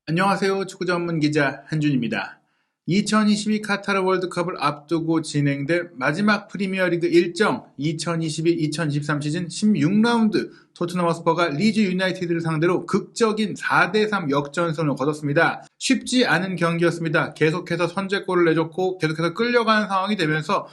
안녕하세요. 축구 전문 기자 한준입니다. 2022 카타르 월드컵을 앞두고 진행될 마지막 프리미어리그 일정 2022-2023 시즌 16라운드 토트넘 허스퍼가 리즈 유나이티드를 상대로 극적인 4대3 역전승을 거뒀습니다. 쉽지 않은 경기였습니다. 계속해서 선제골을 내줬고 계속해서 끌려가는 상황이 되면서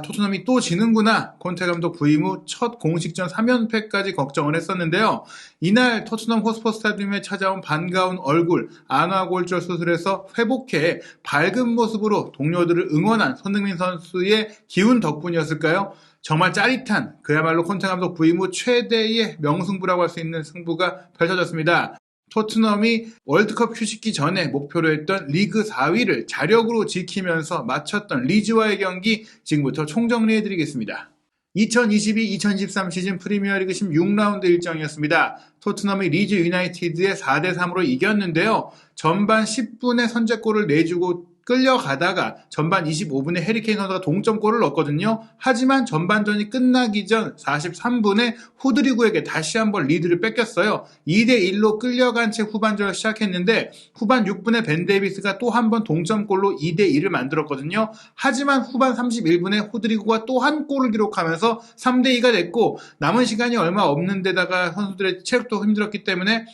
토트넘이 또 지는구나. 콘테 감독 부임 후 첫 공식전 3연패까지 걱정을 했었는데요. 이날 토트넘 호스퍼 스타디움에 찾아온 반가운 얼굴, 안아골절 수술에서 회복해 밝은 모습으로 동료들을 응원한 손흥민 선수의 기운 덕분이었을까요? 정말 짜릿한, 그야말로 콘테 감독 부임 후 최대의 명승부라고 할 수 있는 승부가 펼쳐졌습니다. 토트넘이 월드컵 휴식기 전에 목표로 했던 리그 4위를 자력으로 지키면서 마쳤던 리즈와의 경기 지금부터 총정리해드리겠습니다. 2022-2023 시즌 프리미어리그 16라운드 일정이었습니다. 토트넘이 리즈 유나이티드에 4대3으로 이겼는데요. 전반 10분에 선제골을 내주고 끌려가다가 전반 25분에 해리케인 선수가 동점골을 넣었거든요. 하지만 전반전이 끝나기 전 43분에 후드리구에게 다시 한번 리드를 뺏겼어요. 2대1로 끌려간 채 후반전을 시작했는데 후반 6분에 벤 데이비스가 또 한 번 동점골로 2대1을 만들었거든요. 하지만 후반 31분에 후드리구가 또 한 골을 기록하면서 3대2가 됐고 남은 시간이 얼마 없는 데다가 선수들의 체력도 힘들었기 때문에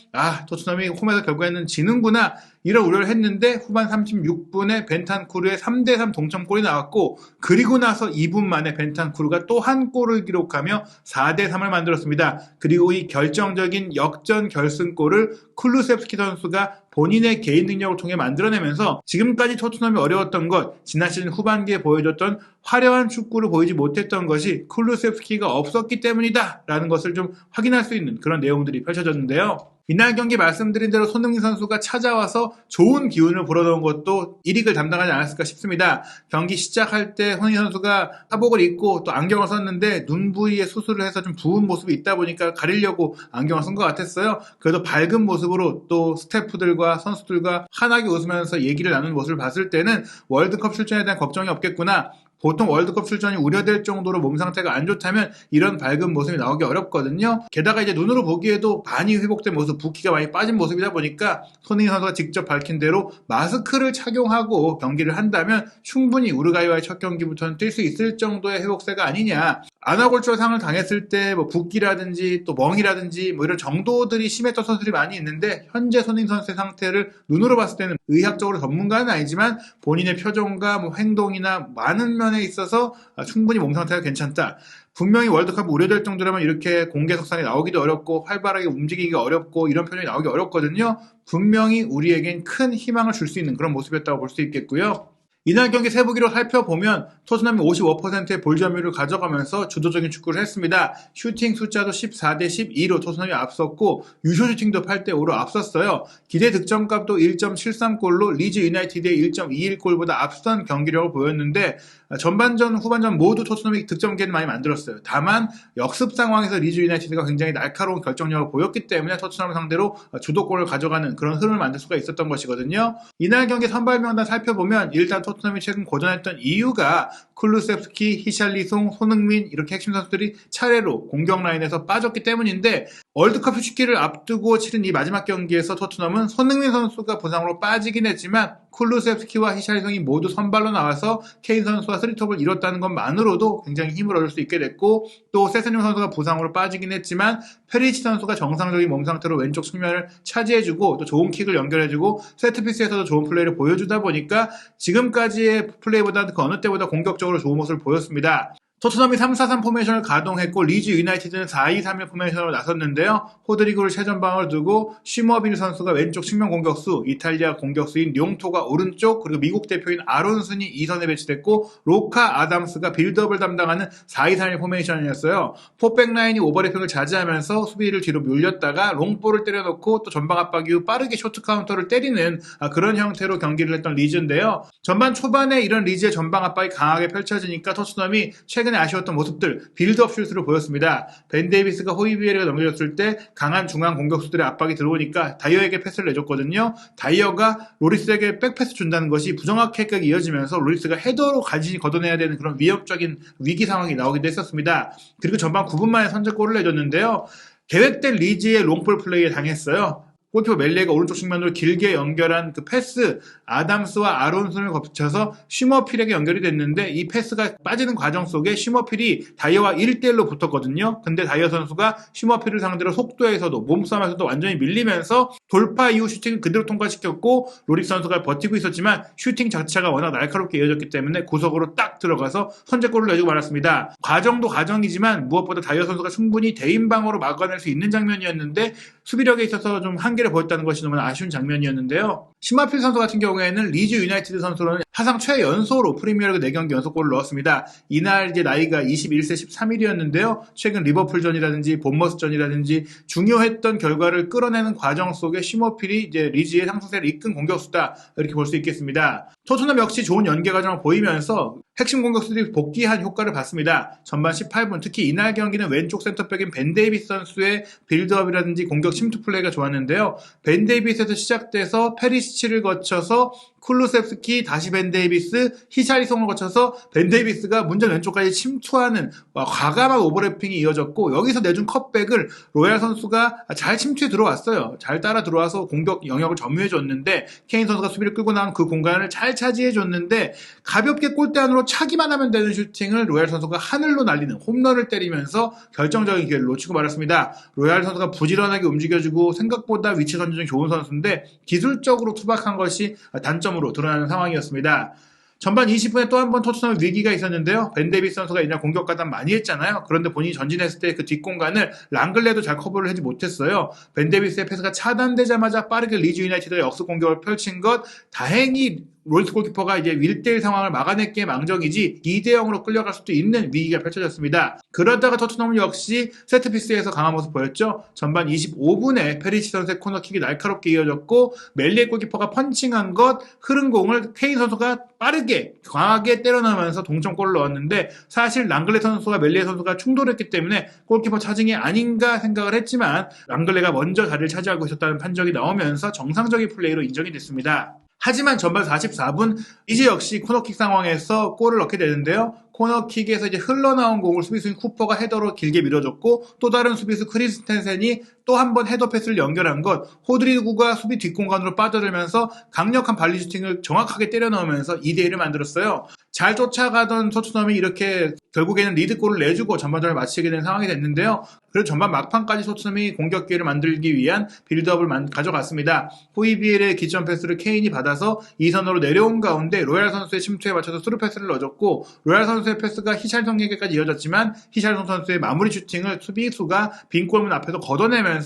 토트넘이 홈에서 결국에는 지는구나 이런 우려를 했는데 후반 36분에 벤탄쿠르의 3대3 동점골이 나왔고 그리고 나서 2분 만에 벤탄쿠르가 또 한 골을 기록하며 4대3을 만들었습니다. 그리고 이 결정적인 역전 결승골을 쿨루셉스키 선수가 본인의 개인 능력을 통해 만들어내면서 지금까지 토트넘이 어려웠던 것, 지난 시즌 후반기에 보여줬던 화려한 축구를 보이지 못했던 것이 쿨루셉스키가 없었기 때문이다 라는 것을 좀 확인할 수 있는 그런 내용들이 펼쳐졌는데요. 이날 경기 말씀드린 대로 손흥민 선수가 찾아와서 좋은 기운을 불어넣은 것도 이익을 담당하지 않았을까 싶습니다. 경기 시작할 때 손흥민 선수가 사복을 입고 또 안경을 썼는데 눈 부위에 수술을 해서 좀 부은 모습이 있다 보니까 가리려고 안경을 쓴 것 같았어요. 그래도 밝은 모습으로 또 스태프들과 선수들과 환하게 웃으면서 얘기를 나누는 모습을 봤을 때는 월드컵 출전에 대한 걱정이 없겠구나. 보통 월드컵 출전이 우려될 정도로 몸 상태가 안 좋다면 이런 밝은 모습이 나오기 어렵거든요. 게다가 이제 눈으로 보기에도 많이 회복된 모습, 붓기가 많이 빠진 모습이다 보니까 손흥민 선수가 직접 밝힌 대로 마스크를 착용하고 경기를 한다면 충분히 우루과이와의 첫 경기부터는 뛸 수 있을 정도의 회복세가 아니냐. 안아골절상을 당했을 때 붓기라든지 또 멍이라든지 이런 정도들이 심했던 선수들이 많이 있는데 현재 손흥민 선수의 상태를 눈으로 봤을 때는 의학적으로 전문가는 아니지만 본인의 표정과 행동이나 많은 면에 있어서 충분히 몸 상태가 괜찮다. 분명히 월드컵 우려될 정도라면 이렇게 공개석상에 나오기도 어렵고 활발하게 움직이기가 어렵고 이런 표정이 나오기 어렵거든요. 분명히 우리에겐 큰 희망을 줄 수 있는 그런 모습이었다고 볼 수 있겠고요. 이날 경기 세부기로 살펴보면 토트넘이 55%의 볼 점유율을 가져가면서 주도적인 축구를 했습니다. 슈팅 숫자도 14대 12로 토트넘이 앞섰고 유효 슈팅도 8대 5로 앞섰어요. 기대 득점값도 1.73골로 리즈 유나이티드의 1.21골보다 앞선 경기력을 보였는데 전반전, 후반전 모두 토트넘이 득점 기회를 많이 만들었어요. 다만 역습 상황에서 리즈 유나이티드가 굉장히 날카로운 결정력을 보였기 때문에 토트넘을 상대로 주도골을 가져가는 그런 흐름을 만들 수가 있었던 것이거든요. 이날 경기 선발 명단 살펴보면 일단 토트넘이 최근 고전했던 이유가 쿨루셉스키, 히샬리송, 손흥민 이렇게 핵심 선수들이 차례로 공격 라인에서 빠졌기 때문인데 월드컵 휴식기를 앞두고 치른 이 마지막 경기에서 토트넘은 손흥민 선수가 부상으로 빠지긴 했지만 쿨루셉스키와 히샬리송이 모두 선발로 나와서 케인 선수와 스리톱을 이뤘다는 것만으로도 굉장히 힘을 얻을 수 있게 됐고 또 세세뇽 선수가 부상으로 빠지긴 했지만 페리치 선수가 정상적인 몸 상태로 왼쪽 측면을 차지해주고 또 좋은 킥을 연결해주고 세트피스에서도 좋은 플레이를 보여주다 보니까 지금까지의 플레이보다는 그 어느 때보다 공격적으로 좋은 모습을 보였습니다. 토트넘이 3-4-3 포메이션을 가동했고 리즈 유나이티드는 4-2-3-1 포메이션으로 나섰는데요. 호드리구를 최전방을 두고 쉬머빌 선수가 왼쪽 측면 공격수, 이탈리아 공격수인 룡토가 오른쪽, 그리고 미국 대표인 아론슨이 2선에 배치됐고 로카 아담스가 빌드업을 담당하는 4-2-3-1 포메이션이었어요. 포백 라인이 오버래핑을 자제하면서 수비를 뒤로 밀렸다가 롱볼을 때려놓고 또 전방 압박 이후 빠르게 쇼트 카운터를 때리는 그런 형태로 경기를 했던 리즈인데요. 전반 초반에 이런 리즈의 전방 압박이 강하게 펼쳐지니까 토트넘이 최근에 아쉬웠던 모습들 빌드업 슛으로 보였습니다. 벤 데이비스가 호이비에르가 넘겨줬을 때 강한 중앙 공격수들의 압박이 들어오니까 다이어에게 패스를 내줬거든요. 다이어가 로리스에게 백패스 준다는 것이 부정확하게 이어지면서 로리스가 헤더로 간신히 걷어내야 되는 그런 위협적인 위기 상황이 나오기도 했었습니다. 그리고 전반 9분 만에 선제골을 내줬는데요. 계획된 리즈의 롱볼 플레이에 당했어요. 골키퍼 멜리에가 오른쪽 측면으로 길게 연결한 그 패스, 아담스와 아론슨을 거쳐서 슈머필에게 연결이 됐는데 이 패스가 빠지는 과정 속에 슈머필이 다이어와 1대1로 붙었거든요. 근데 다이어 선수가 슈머필을 상대로 속도에서도 몸싸움에서도 완전히 밀리면서 돌파 이후 슈팅을 그대로 통과시켰고 로릭 선수가 버티고 있었지만 슈팅 자체가 워낙 날카롭게 이어졌기 때문에 구석으로 딱 들어가서 선제골을 내주고 말았습니다. 과정도 과정이지만 무엇보다 다이어 선수가 충분히 대인방어로 막아낼 수 있는 장면이었는데 수비력에 있어서 좀 한계를 보였다는 것이 너무나 아쉬운 장면이었는데요. 시마필 선수 같은 경우에는 리즈 유나이티드 선수로는 사상 최연소로 프리미어리그 4경기 연속골을 넣었습니다. 이날 이제 나이가 21세 13일이었는데요. 최근 리버풀전이라든지 본머스전이라든지 중요했던 결과를 끌어내는 과정 속에 시머필이 이제 리즈의 상승세를 이끈 공격수다 이렇게 볼 수 있겠습니다. 토트넘 역시 좋은 연계 과정을 보이면서 핵심 공격수들이 복귀한 효과를 봤습니다. 전반 18분 특히 이날 경기는 왼쪽 센터백인 벤 데이비스 선수의 빌드업이라든지 공격 침투 플레이가 좋았는데요. 벤 데이비스에서 시작돼서 페리시치를 거쳐서 쿨루셉스키, 다시 벤 데이비스, 히샬리송을 거쳐서 벤 데이비스가 문전 왼쪽까지 침투하는 과감한 오버래핑이 이어졌고 여기서 내준 컷백을 로얄 선수가 잘 침투해 들어왔어요. 잘 따라 들어와서 공격 영역을 점유해줬는데 케인 선수가 수비를 끌고 나온 그 공간을 잘 차지해줬는데 가볍게 골대 안으로 차기만 하면 되는 슈팅을 로얄 선수가 하늘로 날리는 홈런을 때리면서 결정적인 기회를 놓치고 말았습니다. 로얄 선수가 부지런하게 움직여주고 생각보다 위치 선정이 좋은 선수인데 기술적으로 투박한 것이 단점으로 드러나는 상황이었습니다. 전반 20분에 또 한 번 토트넘 위기가 있었는데요. 벤 데이비스 선수가 이날 공격 가담 많이 했잖아요. 그런데 본인이 전진했을 때 그 뒷공간을 랑글레도 잘 커버를 하지 못했어요. 벤 데이비스의 패스가 차단되자마자 빠르게 리즈 유나이티드가 역습 공격을 펼친 것 다행히 롤스 골키퍼가 이제 1대1 상황을 막아냈기에 망정이지 2대0으로 끌려갈 수도 있는 위기가 펼쳐졌습니다. 그러다가 토트넘은 역시 세트피스에서 강한 모습 보였죠. 전반 25분에 페리시 선수의 코너킥이 날카롭게 이어졌고 멜리의 골키퍼가 펀칭한 것 흐른 공을 케인 선수가 빠르게 강하게 때려 넣으면서 동점골을 넣었는데 사실 랑글레 선수와 멜리의 선수가 충돌했기 때문에 골키퍼 차징이 아닌가 생각을 했지만 랑글레가 먼저 자리를 차지하고 있었다는 판정이 나오면서 정상적인 플레이로 인정이 됐습니다. 하지만 전반 44분 이제 역시 코너킥 상황에서 골을 넣게 되는데요. 코너킥에서 이제 흘러나온 공을 수비수인 쿠퍼가 헤더로 길게 밀어줬고 또 다른 수비수 크리스텐센이 또 한 번 헤더 패스를 연결한 것 호드리구가 수비 뒷공간으로 빠져들면서 강력한 발리 슈팅을 정확하게 때려 넣으면서 2대1을 만들었어요. 잘 쫓아가던 토트넘이 이렇게 결국에는 리드골을 내주고 전반전을 마치게 된 상황이 됐는데요. 그리고 전반 막판까지 토트넘이 공격 기회를 만들기 위한 빌드업을 가져갔습니다. 호이비엘의 기점 패스를 케인이 받아서 2선으로 내려온 가운데 로얄 선수의 침투에 맞춰서 스루 패스를 넣어줬고 로얄 선수의 패스가 히샬송에게까지 이어졌지만 히샬송 선수의 마무리 슈팅을 수비수가 빈 골문 앞에서 걷어내면서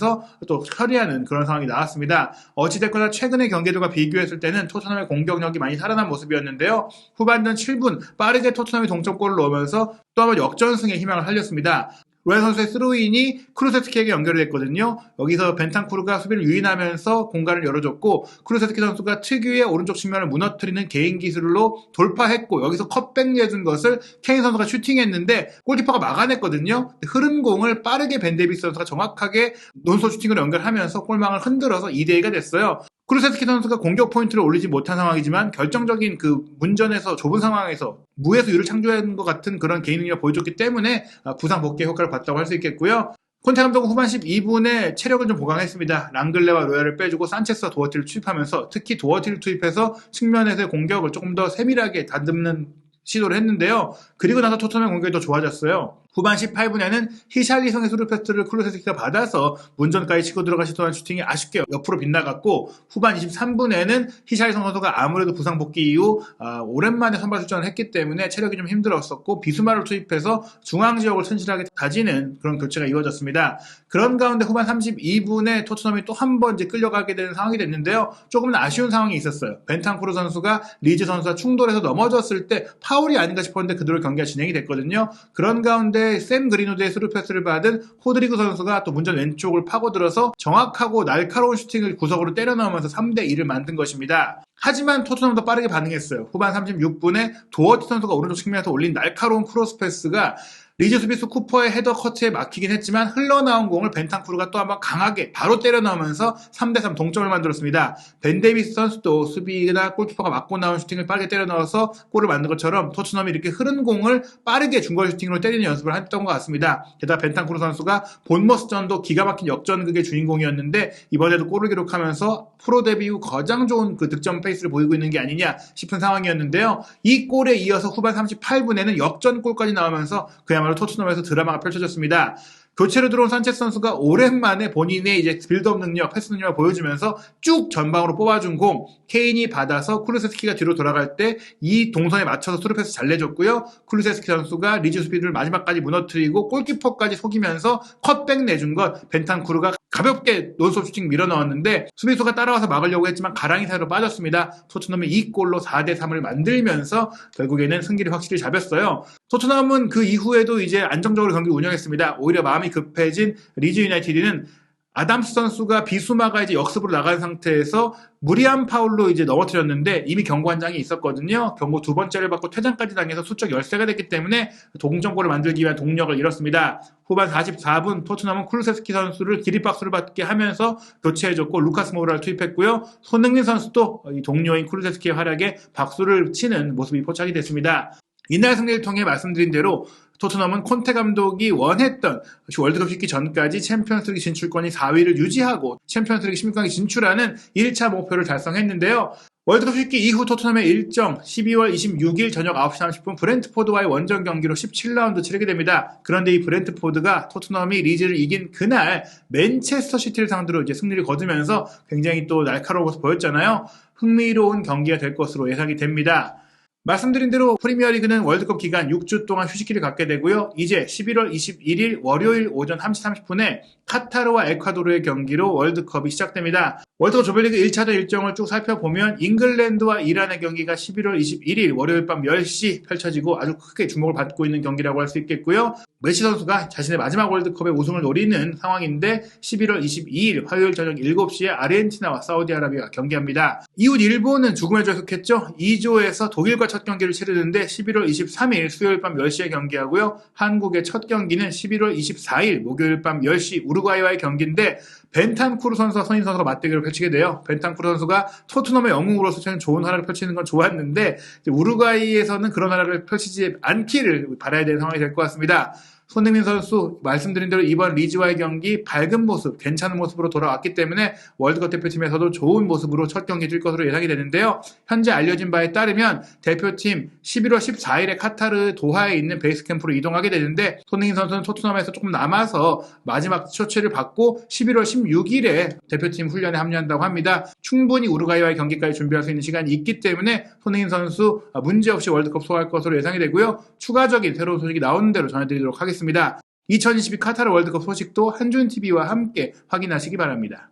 또 처리하는 그런 상황이 나왔습니다. 어찌됐거나 최근의 경기들과 비교했을 때는 토트넘의 공격력이 많이 살아난 모습이었는데요. 후반전 7분 빠르게 토트넘이 동점골을 넣으면서 또 한 번 역전승의 희망을 살렸습니다. 로얄 선수의 스루인이 크루세스키에게 연결이 됐거든요. 여기서 벤탄쿠르가 수비를 유인하면서 공간을 열어줬고 크루세스키 선수가 특유의 오른쪽 측면을 무너뜨리는 개인 기술로 돌파했고 여기서 컷백 내준 것을 케인 선수가 슈팅했는데 골키퍼가 막아냈거든요. 흐른 공을 빠르게 벤 데이비스 선수가 정확하게 논소 슈팅으로 연결하면서 골망을 흔들어서 2대2가 됐어요. 크루세스키 선수가 공격 포인트를 올리지 못한 상황이지만 결정적인 그 문전에서 좁은 상황에서 무에서 유를 창조하는 것 같은 그런 개인 능력을 보여줬기 때문에 부상 복귀의 효과를 봤다고 할 수 있겠고요. 콘테 감독은 후반 12분에 체력을 좀 보강했습니다. 랑글레와 로얄을 빼주고 산체스와 도어티를 투입하면서 특히 도어티를 투입해서 측면에서의 공격을 조금 더 세밀하게 다듬는 시도를 했는데요. 그리고 나서 토트넘의 공격이 더 좋아졌어요. 후반 18분에는 히샬리송의 스루 패스를 클루세스키가 받아서 문전까지 치고 들어가 시도한 슈팅이 아쉽게 옆으로 빗나갔고 후반 23분에는 히샬리송 선수가 아무래도 부상 복귀 이후 오랜만에 선발 출전을 했기 때문에 체력이 좀 힘들었었고 비수마를 투입해서 중앙 지역을 튼실하게 다지는 그런 교체가 이루어졌습니다. 그런 가운데 후반 32분에 토트넘이 또 한 번 이제 끌려가게 되는 상황이 됐는데요. 조금 아쉬운 상황이 있었어요. 벤탄쿠르 선수가 리즈 선수와 충돌해서 넘어졌을 때 파울이 아닌가 싶었는데 그대로 경기가 진행이 됐거든요. 그런 가운데 샘 그린우드의 스루 패스를 받은 호드리그 선수가 또 문전 왼쪽을 파고들어서 정확하고 날카로운 슈팅을 구석으로 때려 넣으면서 3대2를 만든 것입니다. 하지만 토트넘도 빠르게 반응했어요. 후반 36분에 도어티 선수가 오른쪽 측면에서 올린 날카로운 크로스 패스가 리즈 수비수 쿠퍼의 헤더 커트에 막히긴 했지만 흘러나온 공을 벤탄쿠르가 또 한번 강하게 바로 때려 넣으면서 3대3 동점을 만들었습니다. 벤 데이비스 선수도 수비나 골키퍼가 맞고 나온 슈팅을 빠르게 때려 넣어서 골을 만든 것처럼 토트넘이 이렇게 흐른 공을 빠르게 중거리 슈팅으로 때리는 연습을 했던 것 같습니다. 게다가 벤탄쿠르 선수가 본머스전도 기가 막힌 역전극의 주인공이었는데 이번에도 골을 기록하면서 프로 데뷔 후 가장 좋은 그 득점 페이스를 보이고 있는 게 아니냐 싶은 상황이었는데요. 이 골에 이어서 후반 38분에는 역전골까지 나오면서 그야말로 토트넘에서 드라마가 펼쳐졌습니다. 교체로 들어온 산체스 선수가 오랜만에 본인의 이제 빌드업 능력, 패스 능력을 보여주면서 쭉 전방으로 뽑아준 공, 케인이 받아서 쿠루세스키가 뒤로 돌아갈 때 이 동선에 맞춰서 스루 패스 잘 내줬고요. 쿠루세스키 선수가 리즈 수비를 마지막까지 무너뜨리고 골키퍼까지 속이면서 컷백 내준 것 벤탄쿠르가 가볍게 논스톱 슈팅 밀어 넣었는데 수비수가 따라와서 막으려고 했지만 가랑이 사이로 빠졌습니다. 토트넘이 이 골로 4대3을 만들면서 결국에는 승기를 확실히 잡았어요. 토트넘은 그 이후에도 이제 안정적으로 경기를 운영했습니다. 오히려 마음이 급해진 리즈 유나이티드는 아담스 선수가 비수마가 이제 역습으로 나간 상태에서 무리한 파울로 이제 넘어뜨렸는데 이미 경고한장이 있었거든요. 경고 두 번째를 받고 퇴장까지 당해서 수적 열세가 됐기 때문에 동점골을 만들기 위한 동력을 잃었습니다. 후반 44분 토트넘은 쿠루세스키 선수를 기립박수를 받게 하면서 교체해줬고 루카스 모우라를 투입했고요. 손흥민 선수도 이 동료인 쿠루세스키의 활약에 박수를 치는 모습이 포착이 됐습니다. 이날 승리를 통해 말씀드린 대로 토트넘은 콘테 감독이 원했던 월드컵 식기 전까지 챔피언스리그 진출권이 4위를 유지하고 챔피언스리그 16강에 진출하는 1차 목표를 달성했는데요. 월드컵 식기 이후 토트넘의 일정 12월 26일 저녁 9시 30분 브렌트포드와의 원정 경기로 17라운드 치르게 됩니다. 그런데 이 브렌트포드가 토트넘이 리즈를 이긴 그날 맨체스터 시티를 상대로 이제 승리를 거두면서 굉장히 또 날카로운 모습 보였잖아요. 흥미로운 경기가 될 것으로 예상이 됩니다. 말씀드린 대로 프리미어리그는 월드컵 기간 6주 동안 휴식기를 갖게 되고요. 이제 11월 21일 월요일 오전 1시 30분에 카타르와 에콰도르의 경기로 월드컵이 시작됩니다. 월드컵 조별리그 1차전 일정을 쭉 살펴보면 잉글랜드와 이란의 경기가 11월 21일 월요일 밤 10시 펼쳐지고 아주 크게 주목을 받고 있는 경기라고 할 수 있겠고요. 메시 선수가 자신의 마지막 월드컵의 우승을 노리는 상황인데 11월 22일 화요일 저녁 7시에 아르헨티나와 사우디아라비아가 경기합니다. 이웃 일본은 죽음의 조에 속했죠. 2조에서 독일과 첫 경기를 치르는데 11월 23일 수요일 밤 10시에 경기하고요. 한국의 첫 경기는 11월 24일 목요일 밤 10시 우루과이와의 경기인데 벤탄쿠르 선수와 손흥민 선수가 맞대결을 펼치게 돼요. 벤탄쿠르 선수가 토트넘의 영웅으로서 참 좋은 활약을 펼치는 건 좋았는데 우루과이에서는 그런 활약을 펼치지 않기를 바라야 되는 상황이 될 것 같습니다. 손흥민 선수 말씀드린 대로 이번 리즈와의 경기 밝은 모습, 괜찮은 모습으로 돌아왔기 때문에 월드컵 대표팀에서도 좋은 모습으로 첫 경기 뛸 것으로 예상이 되는데요. 현재 알려진 바에 따르면 대표팀 11월 14일에 카타르 도하에 있는 베이스 캠프로 이동하게 되는데 손흥민 선수는 토트넘에서 조금 남아서 마지막 처치를 받고 11월 16일에 대표팀 훈련에 합류한다고 합니다. 충분히 우루과이와의 경기까지 준비할 수 있는 시간이 있기 때문에 손흥민 선수 문제없이 월드컵 소화할 것으로 예상이 되고요. 추가적인 새로운 소식이 나오는 대로 전해드리도록 하겠습니다. 2022 카타르 월드컵 소식도 한준TV와 함께 확인하시기 바랍니다.